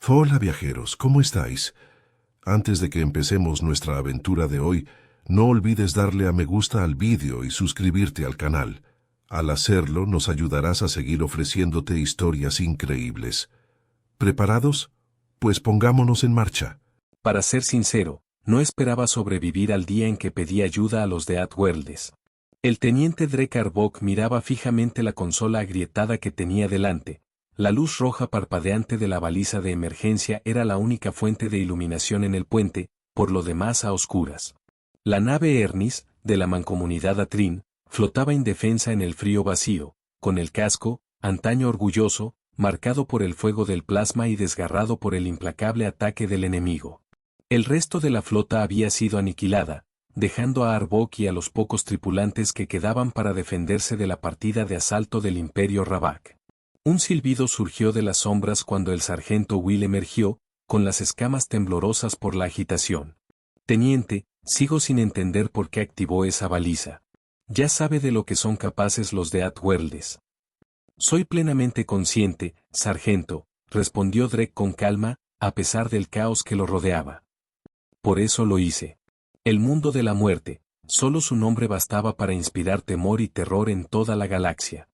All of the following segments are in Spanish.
Hola viajeros, ¿cómo estáis? Antes de que empecemos nuestra aventura de hoy, no olvides darle a me gusta al vídeo y suscribirte al canal. Al hacerlo, nos ayudarás a seguir ofreciéndote historias increíbles. ¿Preparados? Pues pongámonos en marcha. Para ser sincero, no esperaba sobrevivir al día en que pedí ayuda a los de Outworlds. El teniente Drake Arbok miraba fijamente la consola agrietada que tenía delante. La luz roja parpadeante de la baliza de emergencia era la única fuente de iluminación en el puente, por lo demás a oscuras. La nave Ernis, de la mancomunidad Atrin, flotaba indefensa en el frío vacío, con el casco, antaño orgulloso, marcado por el fuego del plasma y desgarrado por el implacable ataque del enemigo. El resto de la flota había sido aniquilada, dejando a Arbok y a los pocos tripulantes que quedaban para defenderse de la partida de asalto del Imperio Rabak. Un silbido surgió de las sombras cuando el sargento Will emergió, con las escamas temblorosas por la agitación. Teniente, sigo sin entender por qué activó esa baliza. Ya sabe de lo que son capaces los de Outworlds. Soy plenamente consciente, sargento, respondió Drake con calma, a pesar del caos que lo rodeaba. Por eso lo hice. El mundo de la muerte, solo su nombre bastaba para inspirar temor y terror en toda la galaxia.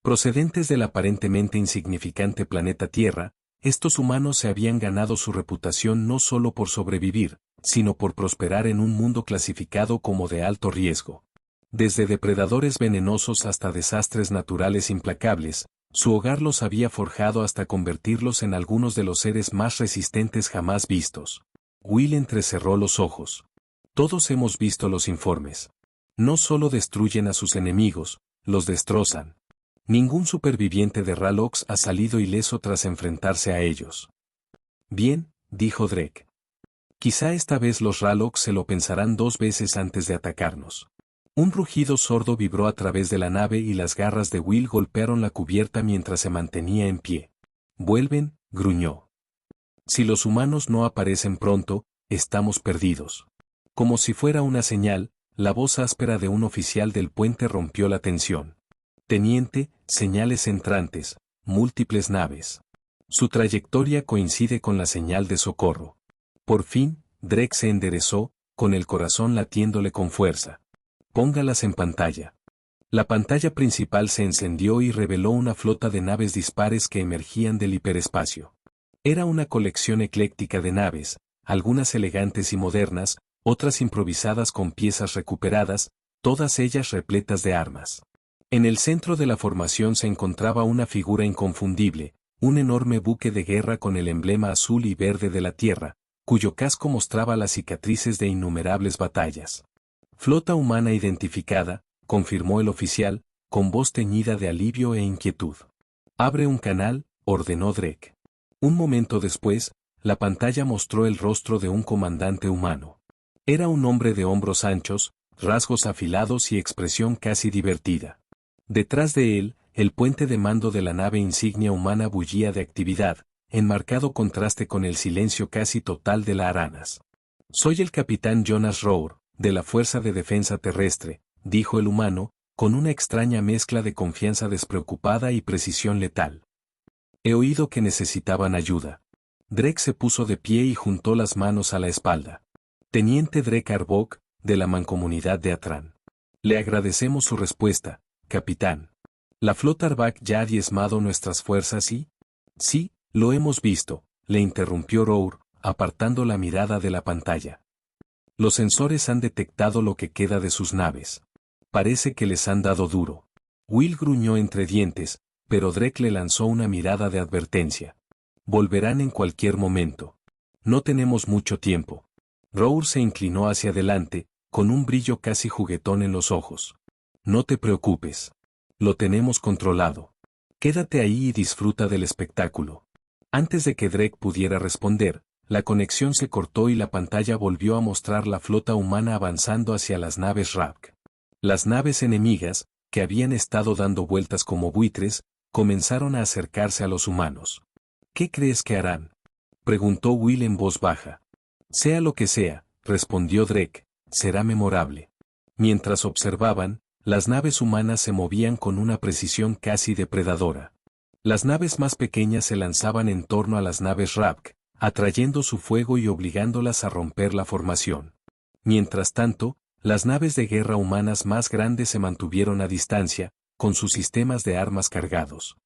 Procedentes del aparentemente insignificante planeta Tierra, estos humanos se habían ganado su reputación no solo por sobrevivir, sino por prosperar en un mundo clasificado como de alto riesgo. Desde depredadores venenosos hasta desastres naturales implacables, su hogar los había forjado hasta convertirlos en algunos de los seres más resistentes jamás vistos. Will entrecerró los ojos. Todos hemos visto los informes. No solo destruyen a sus enemigos, los destrozan. Ningún superviviente de Ralox ha salido ileso tras enfrentarse a ellos. Bien, dijo Drake. Quizá esta vez los Ralox se lo pensarán dos veces antes de atacarnos. Un rugido sordo vibró a través de la nave y las garras de Will golpearon la cubierta mientras se mantenía en pie. Vuelven, gruñó. Si los humanos no aparecen pronto, estamos perdidos. Como si fuera una señal, la voz áspera de un oficial del puente rompió la tensión. Teniente, señales entrantes, múltiples naves. Su trayectoria coincide con la señal de socorro. Por fin, Drake se enderezó, con el corazón latiéndole con fuerza. Póngalas en pantalla. La pantalla principal se encendió y reveló una flota de naves dispares que emergían del hiperespacio. Era una colección ecléctica de naves, algunas elegantes y modernas, otras improvisadas con piezas recuperadas, todas ellas repletas de armas. En el centro de la formación se encontraba una figura inconfundible, un enorme buque de guerra con el emblema azul y verde de la Tierra, cuyo casco mostraba las cicatrices de innumerables batallas. Flota humana identificada, confirmó el oficial, con voz teñida de alivio e inquietud. Abre un canal, ordenó Drake. Un momento después, la pantalla mostró el rostro de un comandante humano. Era un hombre de hombros anchos, rasgos afilados y expresión casi divertida. Detrás de él, el puente de mando de la nave insignia humana bullía de actividad, en marcado contraste con el silencio casi total de la Aranas. Soy el capitán Jonas Rohr, de la Fuerza de Defensa Terrestre, dijo el humano, con una extraña mezcla de confianza despreocupada y precisión letal. He oído que necesitaban ayuda. Drake se puso de pie y juntó las manos a la espalda. Teniente Drake Arbok, de la mancomunidad de Atran. Le agradecemos su respuesta, capitán. ¿La flota Arbak ya ha diezmado nuestras fuerzas y? Sí, lo hemos visto, le interrumpió Rohr, apartando la mirada de la pantalla. Los sensores han detectado lo que queda de sus naves. Parece que les han dado duro. Will gruñó entre dientes, pero Drake le lanzó una mirada de advertencia. Volverán en cualquier momento. No tenemos mucho tiempo. Rohr se inclinó hacia adelante, con un brillo casi juguetón en los ojos. No te preocupes. Lo tenemos controlado. Quédate ahí y disfruta del espectáculo. Antes de que Drake pudiera responder, la conexión se cortó y la pantalla volvió a mostrar la flota humana avanzando hacia las naves Rabk. Las naves enemigas, que habían estado dando vueltas como buitres, comenzaron a acercarse a los humanos. ¿Qué crees que harán?, preguntó Will en voz baja. Sea lo que sea, respondió Drake, será memorable. Mientras observaban, las naves humanas se movían con una precisión casi depredadora. Las naves más pequeñas se lanzaban en torno a las naves Rabk, atrayendo su fuego y obligándolas a romper la formación. Mientras tanto, las naves de guerra humanas más grandes se mantuvieron a distancia, con sus sistemas de armas cargados.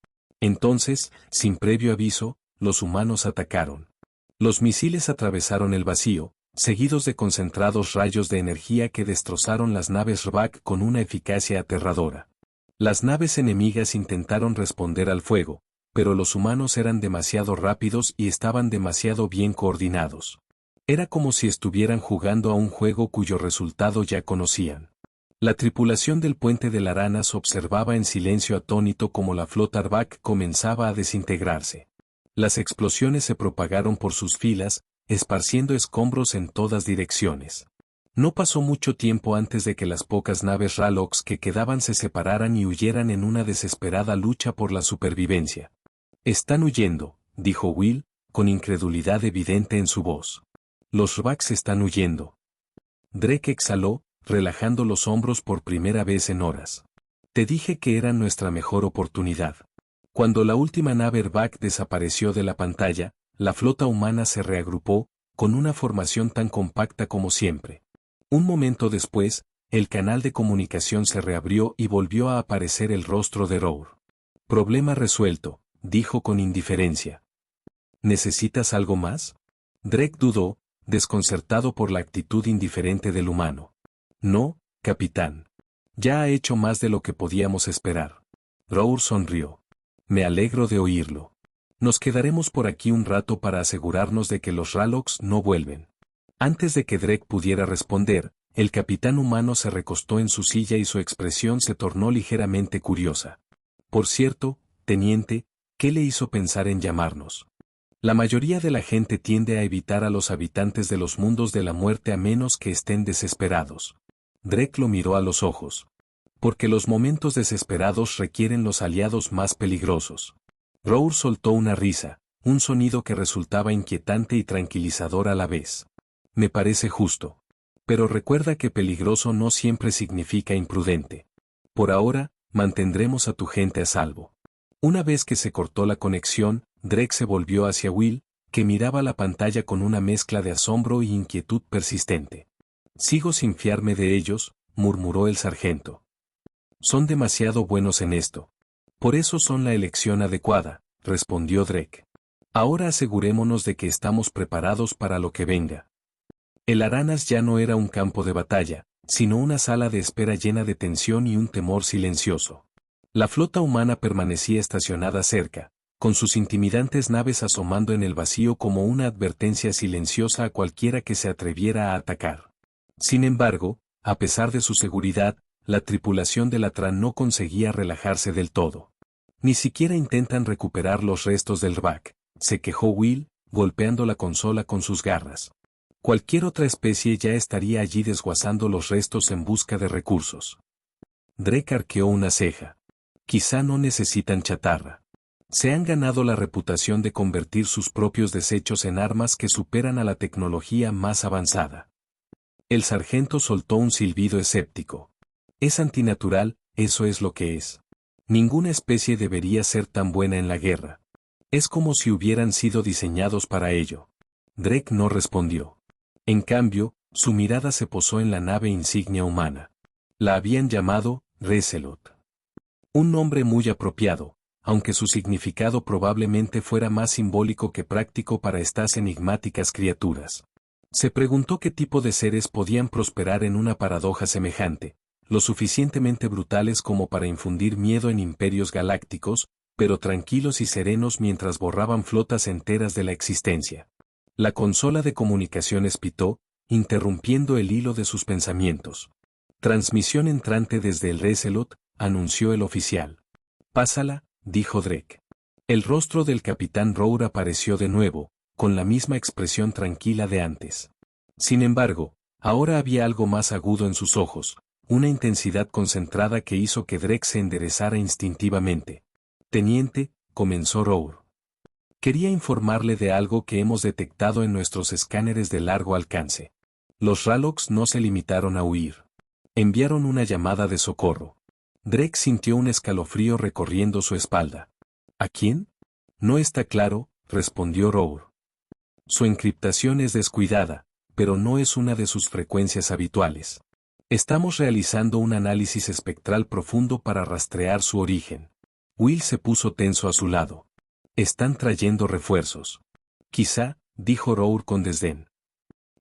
Entonces, sin previo aviso, los humanos atacaron. Los misiles atravesaron el vacío, seguidos de concentrados rayos de energía que destrozaron las naves Rbak con una eficacia aterradora. Las naves enemigas intentaron responder al fuego, pero los humanos eran demasiado rápidos y estaban demasiado bien coordinados. Era como si estuvieran jugando a un juego cuyo resultado ya conocían. La tripulación del puente de Laranas observaba en silencio atónito como la flota Rbak comenzaba a desintegrarse. Las explosiones se propagaron por sus filas, esparciendo escombros en todas direcciones. No pasó mucho tiempo antes de que las pocas naves Ralox que quedaban se separaran y huyeran en una desesperada lucha por la supervivencia. «Están huyendo», dijo Will, con incredulidad evidente en su voz. «Los Rbaks están huyendo». Drake exhaló, relajando los hombros por primera vez en horas. «Te dije que era nuestra mejor oportunidad». Cuando la última nave Rbak desapareció de la pantalla, la flota humana se reagrupó, con una formación tan compacta como siempre. Un momento después, el canal de comunicación se reabrió y volvió a aparecer el rostro de Rour. «Problema resuelto», dijo con indiferencia. «¿Necesitas algo más?» Drake dudó, desconcertado por la actitud indiferente del humano. «No, capitán. Ya ha hecho más de lo que podíamos esperar». Rour sonrió. «Me alegro de oírlo. Nos quedaremos por aquí un rato para asegurarnos de que los Ralox no vuelven». Antes de que Drake pudiera responder, el capitán humano se recostó en su silla y su expresión se tornó ligeramente curiosa. «Por cierto, teniente, ¿qué le hizo pensar en llamarnos?» La mayoría de la gente tiende a evitar a los habitantes de los mundos de la muerte a menos que estén desesperados. Drake lo miró a los ojos. «Porque los momentos desesperados requieren los aliados más peligrosos». Rour soltó una risa, un sonido que resultaba inquietante y tranquilizador a la vez. «Me parece justo. Pero recuerda que peligroso no siempre significa imprudente. Por ahora, mantendremos a tu gente a salvo». Una vez que se cortó la conexión, Drake se volvió hacia Will, que miraba la pantalla con una mezcla de asombro y inquietud persistente. «Sigo sin fiarme de ellos», murmuró el sargento. «Son demasiado buenos en esto. Por eso son la elección adecuada», respondió Drake. «Ahora asegurémonos de que estamos preparados para lo que venga». El Aranas ya no era un campo de batalla, sino una sala de espera llena de tensión y un temor silencioso. La flota humana permanecía estacionada cerca, con sus intimidantes naves asomando en el vacío como una advertencia silenciosa a cualquiera que se atreviera a atacar. Sin embargo, a pesar de su seguridad, la tripulación de Latran no conseguía relajarse del todo. «Ni siquiera intentan recuperar los restos del Rbak», se quejó Will, golpeando la consola con sus garras. «Cualquier otra especie ya estaría allí desguazando los restos en busca de recursos». Drake arqueó una ceja. «Quizá no necesitan chatarra. Se han ganado la reputación de convertir sus propios desechos en armas que superan a la tecnología más avanzada». El sargento soltó un silbido escéptico. «Es antinatural, eso es lo que es. Ninguna especie debería ser tan buena en la guerra. Es como si hubieran sido diseñados para ello». Drake no respondió. En cambio, su mirada se posó en la nave insignia humana. La habían llamado Reselot. Un nombre muy apropiado, aunque su significado probablemente fuera más simbólico que práctico para estas enigmáticas criaturas. Se preguntó qué tipo de seres podían prosperar en una paradoja semejante, lo suficientemente brutales como para infundir miedo en imperios galácticos, pero tranquilos y serenos mientras borraban flotas enteras de la existencia. La consola de comunicaciones pitó, interrumpiendo el hilo de sus pensamientos. «Transmisión entrante desde el Reselot», anunció el oficial. «Pásala», dijo Drake. El rostro del capitán Rour apareció de nuevo, con la misma expresión tranquila de antes. Sin embargo, ahora había algo más agudo en sus ojos, una intensidad concentrada que hizo que Drake se enderezara instintivamente. «Teniente», comenzó Rour. «Quería informarle de algo que hemos detectado en nuestros escáneres de largo alcance. Los Ralox no se limitaron a huir. Enviaron una llamada de socorro». Drake sintió un escalofrío recorriendo su espalda. «¿A quién?» «No está claro», respondió Rour. Su encriptación es descuidada, pero no es una de sus frecuencias habituales. Estamos realizando un análisis espectral profundo para rastrear su origen. Will se puso tenso a su lado. Están trayendo refuerzos. Quizá, dijo Rour con desdén.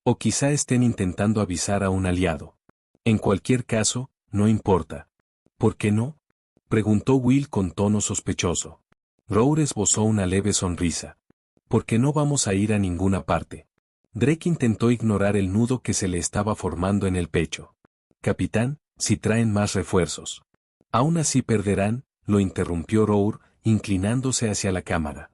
O quizá estén intentando avisar a un aliado. En cualquier caso, no importa. ¿Por qué no? Preguntó Will con tono sospechoso. Rour esbozó una leve sonrisa. Porque no vamos a ir a ninguna parte. Drake intentó ignorar el nudo que se le estaba formando en el pecho. Capitán, si traen más refuerzos. Aún así perderán, lo interrumpió Rour, inclinándose hacia la cámara.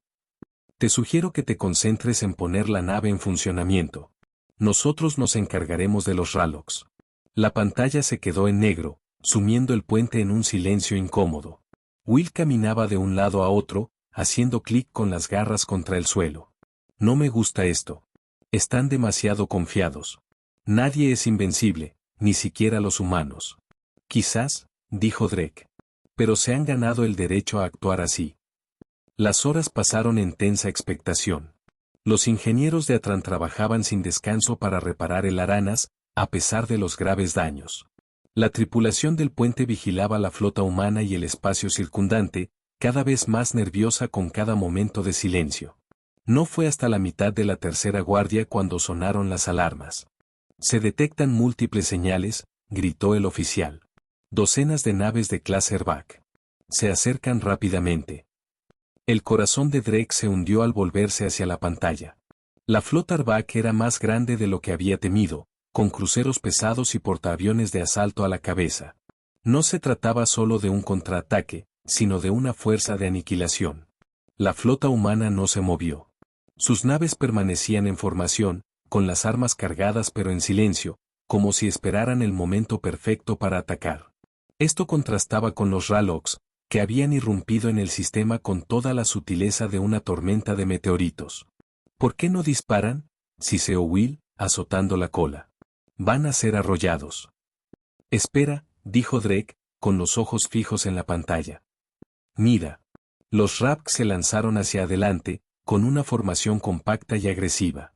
Te sugiero que te concentres en poner la nave en funcionamiento. Nosotros nos encargaremos de los Raloks. La pantalla se quedó en negro, sumiendo el puente en un silencio incómodo. Will caminaba de un lado a otro, haciendo clic con las garras contra el suelo. No me gusta esto. Están demasiado confiados. Nadie es invencible, ni siquiera los humanos. Quizás, dijo Drake. Pero se han ganado el derecho a actuar así. Las horas pasaron en tensa expectación. Los ingenieros de Atran trabajaban sin descanso para reparar el Aranas, a pesar de los graves daños. La tripulación del puente vigilaba la flota humana y el espacio circundante, cada vez más nerviosa con cada momento de silencio. No fue hasta la mitad de la tercera guardia cuando sonaron las alarmas. Se detectan múltiples señales, gritó el oficial. Docenas de naves de clase Arvak. Se acercan rápidamente. El corazón de Drake se hundió al volverse hacia la pantalla. La flota Arvak era más grande de lo que había temido, con cruceros pesados y portaaviones de asalto a la cabeza. No se trataba solo de un contraataque, sino de una fuerza de aniquilación. La flota humana no se movió. Sus naves permanecían en formación, con las armas cargadas pero en silencio, como si esperaran el momento perfecto para atacar. Esto contrastaba con los Raloks, que habían irrumpido en el sistema con toda la sutileza de una tormenta de meteoritos. ¿Por qué no disparan? Siseó Will, azotando la cola. Van a ser arrollados. Espera, dijo Drake, con los ojos fijos en la pantalla. Mira. Los Ravk se lanzaron hacia adelante, con una formación compacta y agresiva.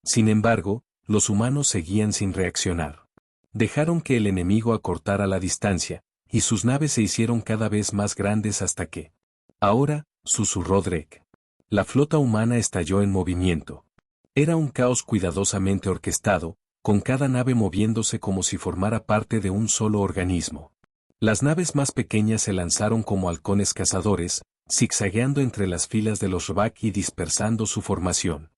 Sin embargo, los humanos seguían sin reaccionar. Dejaron que el enemigo acortara la distancia, y sus naves se hicieron cada vez más grandes hasta que... Ahora, susurró Drake. La flota humana estalló en movimiento. Era un caos cuidadosamente orquestado, con cada nave moviéndose como si formara parte de un solo organismo. Las naves más pequeñas se lanzaron como halcones cazadores, zigzagueando entre las filas de los Ravak y dispersando su formación.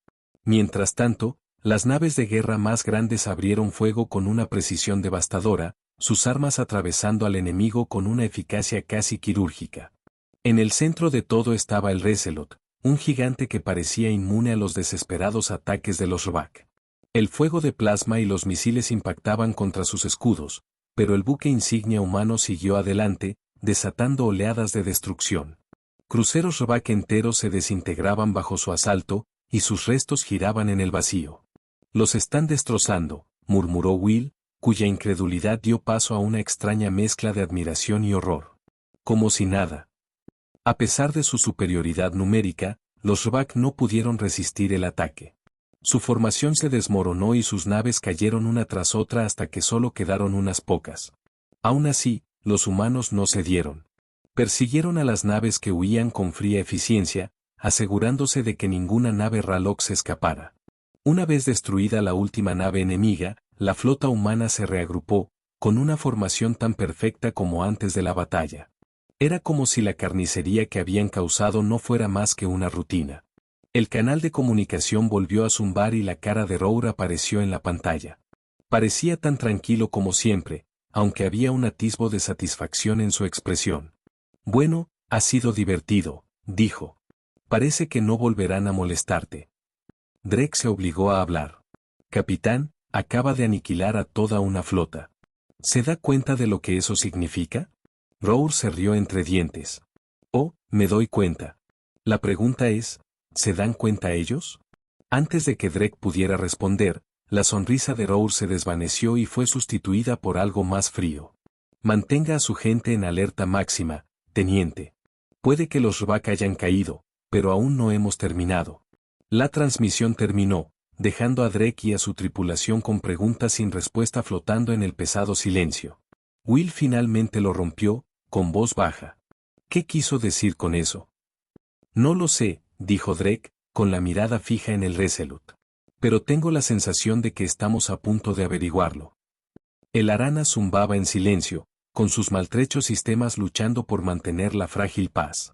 Mientras tanto, las naves de guerra más grandes abrieron fuego con una precisión devastadora, sus armas atravesando al enemigo con una eficacia casi quirúrgica. En el centro de todo estaba el Reselot, un gigante que parecía inmune a los desesperados ataques de los Ravak. El fuego de plasma y los misiles impactaban contra sus escudos, pero el buque insignia humano siguió adelante, desatando oleadas de destrucción. Cruceros Ravak enteros se desintegraban bajo su asalto, y sus restos giraban en el vacío. Los están destrozando, murmuró Will, cuya incredulidad dio paso a una extraña mezcla de admiración y horror. Como si nada. A pesar de su superioridad numérica, los Ravak no pudieron resistir el ataque. Su formación se desmoronó y sus naves cayeron una tras otra hasta que solo quedaron unas pocas. Aún así, los humanos no cedieron. Persiguieron a las naves que huían con fría eficiencia, asegurándose de que ninguna nave Ralok se escapara. Una vez destruida la última nave enemiga, la flota humana se reagrupó, con una formación tan perfecta como antes de la batalla. Era como si la carnicería que habían causado no fuera más que una rutina. El canal de comunicación volvió a zumbar y la cara de Rour apareció en la pantalla. Parecía tan tranquilo como siempre, aunque había un atisbo de satisfacción en su expresión. Bueno, ha sido divertido, dijo. Parece que no volverán a molestarte. Drake se obligó a hablar. Capitán, acaba de aniquilar a toda una flota. ¿Se da cuenta de lo que eso significa? Rour se rió entre dientes. Oh, me doy cuenta. La pregunta es, ¿se dan cuenta ellos? Antes de que Drake pudiera responder, la sonrisa de Rour se desvaneció y fue sustituida por algo más frío. Mantenga a su gente en alerta máxima, teniente. Puede que los Ravak hayan caído, pero aún no hemos terminado. La transmisión terminó, dejando a Drake y a su tripulación con preguntas sin respuesta flotando en el pesado silencio. Will finalmente lo rompió, con voz baja. ¿Qué quiso decir con eso? No lo sé, dijo Drake, con la mirada fija en el Resolute. Pero tengo la sensación de que estamos a punto de averiguarlo. El Arana zumbaba en silencio, con sus maltrechos sistemas luchando por mantener la frágil paz.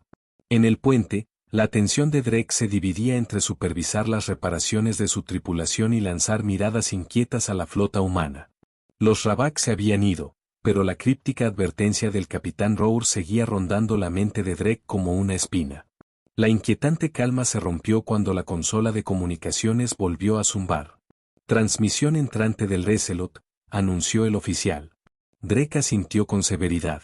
En el puente, la atención de Drake se dividía entre supervisar las reparaciones de su tripulación y lanzar miradas inquietas a la flota humana. Los Rabak se habían ido, pero la críptica advertencia del capitán Rour seguía rondando la mente de Drake como una espina. La inquietante calma se rompió cuando la consola de comunicaciones volvió a zumbar. Transmisión entrante del Resolute, anunció el oficial. Drake asintió con severidad.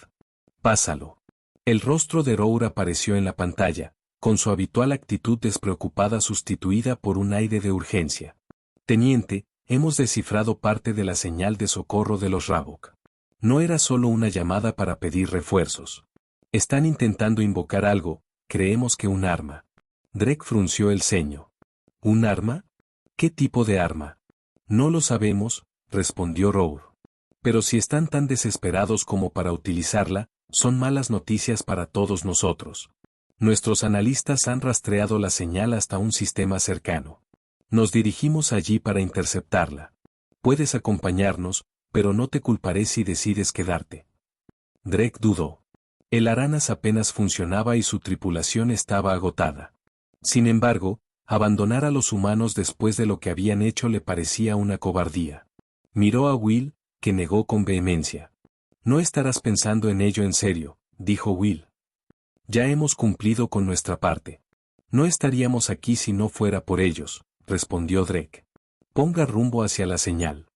Pásalo. El rostro de Rour apareció en la pantalla, con su habitual actitud despreocupada sustituida por un aire de urgencia. Teniente, hemos descifrado parte de la señal de socorro de los Rabok. No era solo una llamada para pedir refuerzos. Están intentando invocar algo, creemos que un arma. Drake frunció el ceño. ¿Un arma? ¿Qué tipo de arma? No lo sabemos, respondió Rour. Pero si están tan desesperados como para utilizarla, son malas noticias para todos nosotros. Nuestros analistas han rastreado la señal hasta un sistema cercano. Nos dirigimos allí para interceptarla. Puedes acompañarnos, pero no te culparé si decides quedarte. Drake dudó. El Aranas apenas funcionaba y su tripulación estaba agotada. Sin embargo, abandonar a los humanos después de lo que habían hecho le parecía una cobardía. Miró a Will, que negó con vehemencia. No estarás pensando en ello en serio, dijo Will. Ya hemos cumplido con nuestra parte. No estaríamos aquí si no fuera por ellos, respondió Drake. Ponga rumbo hacia la señal.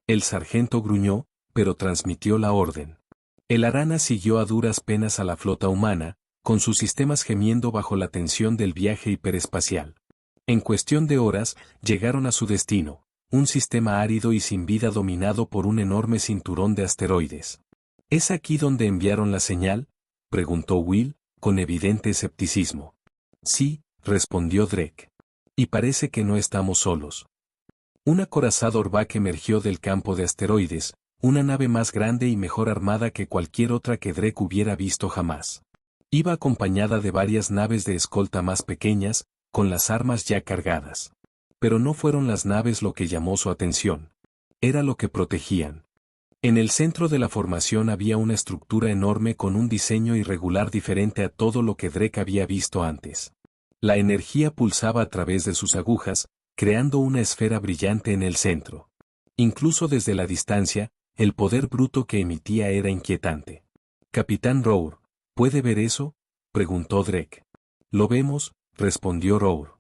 El sargento gruñó, pero transmitió la orden. El Arana siguió a duras penas a la flota humana, con sus sistemas gemiendo bajo la tensión del viaje hiperespacial. En cuestión de horas, llegaron a su destino, un sistema árido y sin vida dominado por un enorme cinturón de asteroides. ¿Es aquí donde enviaron la señal?, preguntó Will, con evidente escepticismo. Sí, respondió Drake. Y parece que no estamos solos. Un acorazado Orvak emergió del campo de asteroides, una nave más grande y mejor armada que cualquier otra que Drake hubiera visto jamás. Iba acompañada de varias naves de escolta más pequeñas, con las armas ya cargadas. Pero no fueron las naves lo que llamó su atención. Era lo que protegían. En el centro de la formación había una estructura enorme con un diseño irregular diferente a todo lo que Drake había visto antes. La energía pulsaba a través de sus agujas, creando una esfera brillante en el centro. Incluso desde la distancia, el poder bruto que emitía era inquietante. Capitán Rour, ¿puede ver eso?, preguntó Drake. Lo vemos, respondió Rour.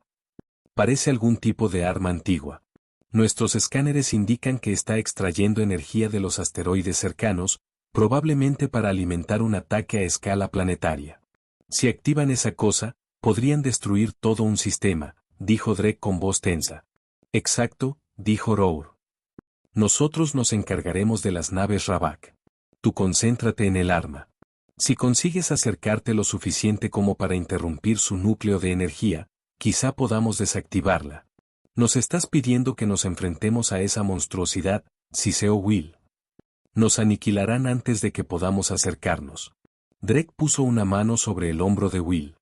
Parece algún tipo de arma antigua. Nuestros escáneres indican que está extrayendo energía de los asteroides cercanos, probablemente para alimentar un ataque a escala planetaria. Si activan esa cosa, podrían destruir todo un sistema, dijo Drake con voz tensa. Exacto, dijo Rour. Nosotros nos encargaremos de las naves Rabak. Tú concéntrate en el arma. Si consigues acercarte lo suficiente como para interrumpir su núcleo de energía, quizá podamos desactivarla. Nos estás pidiendo que nos enfrentemos a esa monstruosidad, siseó Will. Nos aniquilarán antes de que podamos acercarnos. Drake puso una mano sobre el hombro de Will.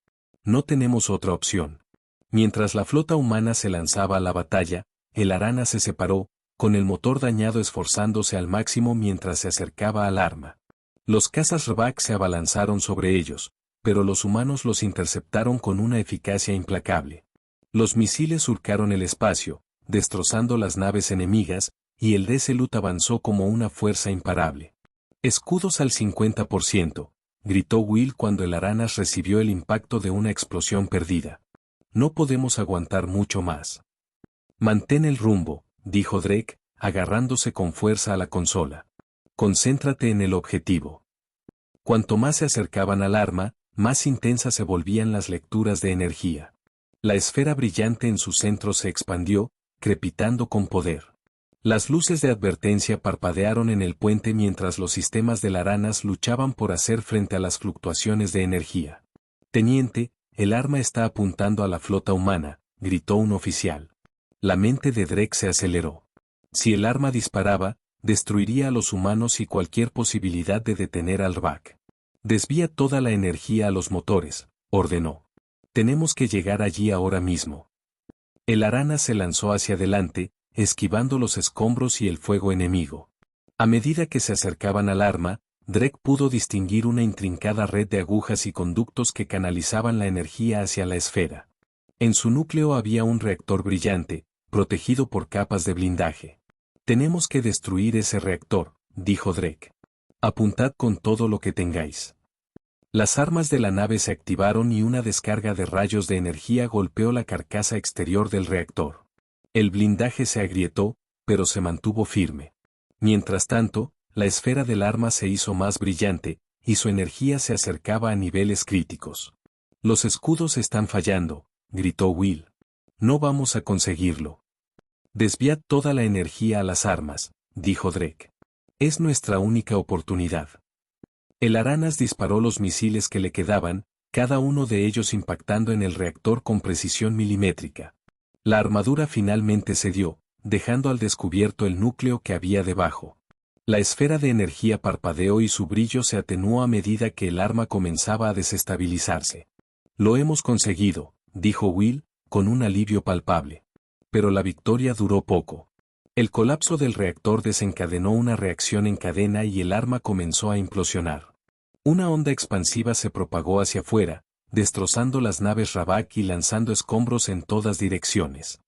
No tenemos otra opción. Mientras la flota humana se lanzaba a la batalla, el Arana se separó, con el motor dañado esforzándose al máximo mientras se acercaba al arma. Los cazas Rabak se abalanzaron sobre ellos, pero los humanos los interceptaron con una eficacia implacable. Los misiles surcaron el espacio, destrozando las naves enemigas, y el Resolute avanzó como una fuerza imparable. Escudos al 50%, gritó Will cuando el Aranas recibió el impacto de una explosión perdida. No podemos aguantar mucho más. Mantén el rumbo, dijo Drake, agarrándose con fuerza a la consola. Concéntrate en el objetivo. Cuanto más se acercaban al arma, más intensas se volvían las lecturas de energía. La esfera brillante en su centro se expandió, crepitando con poder. Las luces de advertencia parpadearon en el puente mientras los sistemas de Aranas luchaban por hacer frente a las fluctuaciones de energía. Teniente, el arma está apuntando a la flota humana, gritó un oficial. La mente de Drake se aceleró. Si el arma disparaba, destruiría a los humanos y cualquier posibilidad de detener al Rbak. Desvía toda la energía a los motores, ordenó. Tenemos que llegar allí ahora mismo. El arana se lanzó hacia adelante, esquivando los escombros y el fuego enemigo. A medida que se acercaban al arma, Drake pudo distinguir una intrincada red de agujas y conductos que canalizaban la energía hacia la esfera. En su núcleo había un reactor brillante, protegido por capas de blindaje. Tenemos que destruir ese reactor, dijo Drake. Apuntad con todo lo que tengáis. Las armas de la nave se activaron y una descarga de rayos de energía golpeó la carcasa exterior del reactor. El blindaje se agrietó, pero se mantuvo firme. Mientras tanto, la esfera del arma se hizo más brillante, y su energía se acercaba a niveles críticos. Los escudos están fallando, gritó Will. No vamos a conseguirlo. Desviad toda la energía a las armas, dijo Drake. Es nuestra única oportunidad. El Aranas disparó los misiles que le quedaban, cada uno de ellos impactando en el reactor con precisión milimétrica. La armadura finalmente cedió, dejando al descubierto el núcleo que había debajo. La esfera de energía parpadeó y su brillo se atenuó a medida que el arma comenzaba a desestabilizarse. Lo hemos conseguido, dijo Will, con un alivio palpable. Pero la victoria duró poco. El colapso del reactor desencadenó una reacción en cadena y el arma comenzó a implosionar. Una onda expansiva se propagó hacia afuera, destrozando las naves Ravak y lanzando escombros en todas direcciones.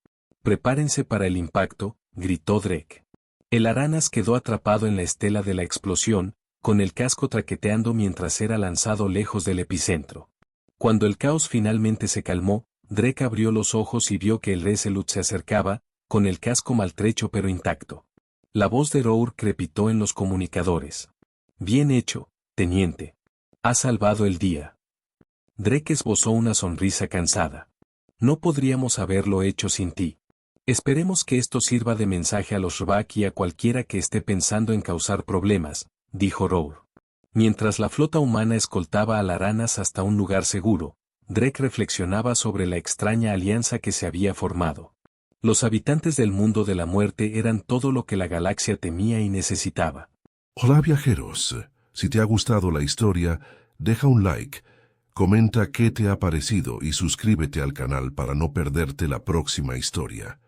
Prepárense para el impacto, gritó Drake. El Aranas quedó atrapado en la estela de la explosión, con el casco traqueteando mientras era lanzado lejos del epicentro. Cuando el caos finalmente se calmó, Drake abrió los ojos y vio que el Resolute se acercaba, con el casco maltrecho pero intacto. La voz de Rour crepitó en los comunicadores. Bien hecho, teniente. Has salvado el día. Drake esbozó una sonrisa cansada. No podríamos haberlo hecho sin ti. Esperemos que esto sirva de mensaje a los Rbak y a cualquiera que esté pensando en causar problemas, dijo Rour. Mientras la flota humana escoltaba a Aranas hasta un lugar seguro, Drake reflexionaba sobre la extraña alianza que se había formado. Los habitantes del mundo de la muerte eran todo lo que la galaxia temía y necesitaba. Hola viajeros, si te ha gustado la historia, deja un like, comenta qué te ha parecido y suscríbete al canal para no perderte la próxima historia.